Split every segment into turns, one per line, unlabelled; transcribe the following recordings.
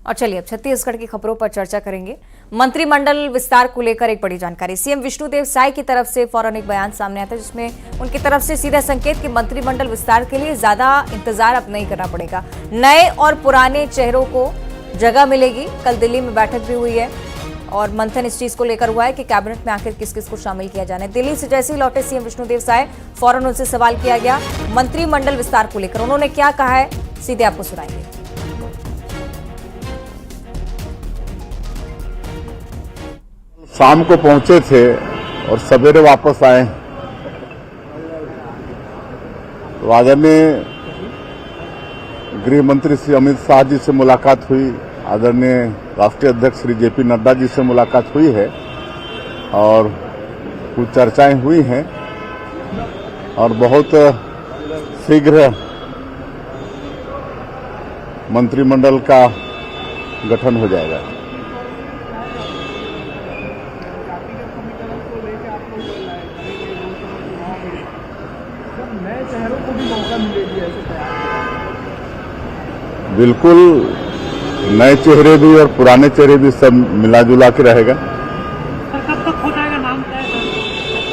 और चलिए अब छत्तीसगढ़ की खबरों पर चर्चा करेंगे। मंत्रिमंडल विस्तार को लेकर एक बड़ी जानकारी। सीएम विष्णुदेव साय की तरफ से फौरन एक बयान सामने आता है जिसमें उनकी तरफ से सीधा संकेत कि मंत्रिमंडल विस्तार के लिए ज्यादा इंतजार अब नहीं करना पड़ेगा, नए और पुराने चेहरों को जगह मिलेगी। कल दिल्ली में बैठक भी हुई है और मंथन इस चीज को लेकर हुआ है कि कैबिनेट में आखिर किस किस को शामिल किया जाना है। दिल्ली से जैसे ही लौटे सीएम विष्णुदेव साय, फौरन उनसे सवाल किया गया मंत्रिमंडल विस्तार को लेकर। उन्होंने क्या कहा है, सीधे आपको सुनाएंगे।
शाम को पहुंचे थे और सवेरे वापस आए। तो आदरणीय गृह मंत्री श्री अमित शाह जी से मुलाकात हुई, आदरणीय राष्ट्रीय अध्यक्ष श्री जेपी नड्डा जी से मुलाकात हुई है और कुछ चर्चाएं हुई हैं और बहुत शीघ्र मंत्रिमंडल का गठन हो जाएगा।
नए चेहरों को भी मौका मिलेगी ऐसे
बिल्कुल, नए चेहरे भी और पुराने चेहरे भी सब मिला जुला के रहेगा।
सर कब तक हो जाएगा नाम तय?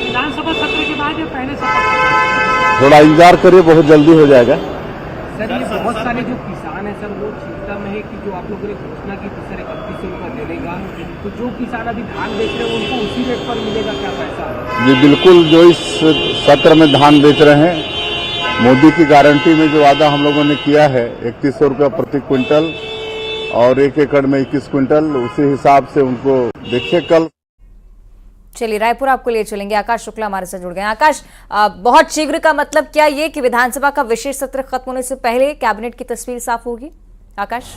विधानसभा सत्र के बाद या पहले सत्र?
थोड़ा इंतजार करिए, बहुत जल्दी हो जाएगा।
सर ये बहुत सारे जो किसान हैं सर वो चिंता में है कि जो आप लोगों ने घोषणा की थी सर 3100 रुपये मिलेगा, तो जो किसान अभी धान बेच रहे हैं उनको उसी रेट पर मिलेगा क्या पैसा?
जी बिल्कुल, जो इस सत्र में धान बेच रहे हैं, मोदी की गारंटी में जो वादा हम लोगों ने किया है 3100 रुपया प्रति क्विंटल और 1 एकड़ में 21 क्विंटल, उसी हिसाब से उनको देखिए कल।
चलिए रायपुर आपको लिए चलेंगे, आकाश शुक्ला हमारे साथ जुड़ गए। आकाश, बहुत शीघ्र का मतलब क्या ये कि विधानसभा का विशेष सत्र खत्म होने से पहले कैबिनेट की तस्वीर साफ होगी? आकाश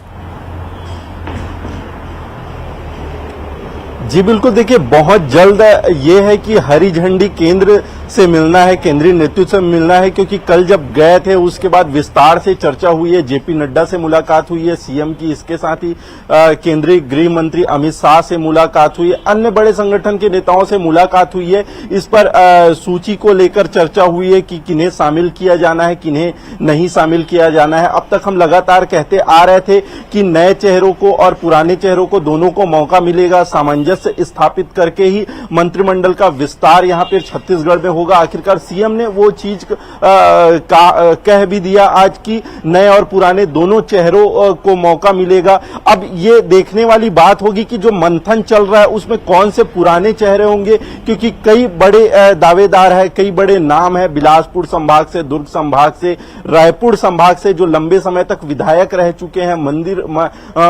जी बिल्कुल, देखिए बहुत जल्द ये है कि हरी झंडी केंद्र से मिलना है, केंद्रीय नेतृत्व से मिलना है, क्योंकि कल जब गए थे उसके बाद विस्तार से चर्चा हुई है, जेपी नड्डा से मुलाकात हुई है सीएम की, इसके साथ ही केंद्रीय गृह मंत्री अमित शाह से मुलाकात हुई है, अन्य बड़े संगठन के नेताओं से मुलाकात हुई है। इस पर सूची को लेकर चर्चा हुई है कि किन्हें शामिल किया जाना है, किन्हें नहीं शामिल किया जाना है। अब तक हम लगातार कहते आ रहे थे कि नए चेहरों को और पुराने चेहरों को दोनों को मौका मिलेगा, सामंजस्य स्थापित करके ही मंत्रिमंडल का विस्तार यहां पर छत्तीसगढ़ में होगा। आखिरकार सीएम ने वो चीज कह भी दिया आज कि नए और पुराने दोनों चेहरों को मौका मिलेगा। अब ये देखने वाली बात होगी कि जो मंथन चल रहा है उसमें कौन से पुराने चेहरे होंगे, क्योंकि कई बड़े दावेदार है, कई बड़े नाम है, बिलासपुर संभाग से, दुर्ग संभाग से, रायपुर संभाग से, जो लंबे समय तक विधायक रह चुके हैं,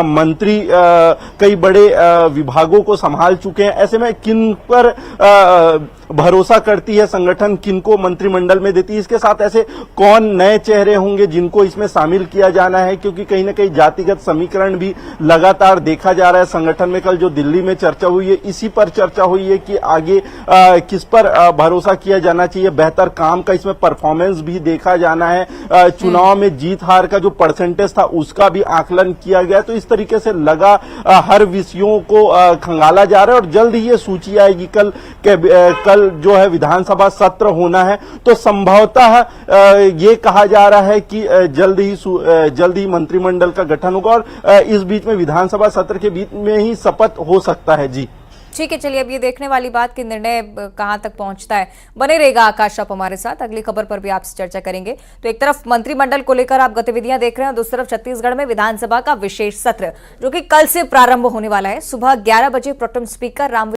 मंत्री कई बड़े विभागों को संभाल चुके हैं। ऐसे में किन पर भरोसा करती है संगठन, किनको मंत्रिमंडल में देती है, इसके साथ ऐसे कौन नए चेहरे होंगे जिनको इसमें शामिल किया जाना है, क्योंकि कहीं ना कहीं जातिगत समीकरण भी लगातार देखा जा रहा है। संगठन में कल जो दिल्ली में चर्चा हुई है, इसी पर चर्चा हुई है कि आगे किस पर भरोसा किया जाना चाहिए, बेहतर काम का इसमें परफॉर्मेंस भी देखा जाना है, चुनाव में जीत हार का जो परसेंटेज था उसका भी आकलन किया गया। तो इस तरीके से लगा हर विषयों को खंगाला जा रहा है और जल्द ही ये सूची आएगी। कल जो है विधानसभा सत्र होना है, तो संभवतः ये कहा जा रहा है कि जल्द ही मंत्रिमंडल का गठन होगा और इस बीच में विधानसभा सत्र के बीच में ही शपथ हो सकता है। जी
ठीक है, चलिए अब ये देखने वाली बात कि निर्णय कहां तक पहुंचता है। बने रहेगा आकाश आप हमारे साथ, अगली खबर पर भी आपसे चर्चा करेंगे। तो एक तरफ मंत्रिमंडल को लेकर आप गतिविधियां देख रहे हैं और दूसरी तरफ छत्तीसगढ़ में विधानसभा का विशेष सत्र जो कि कल से प्रारंभ होने वाला है। सुबह 11 बजे प्रोटेम स्पीकर राम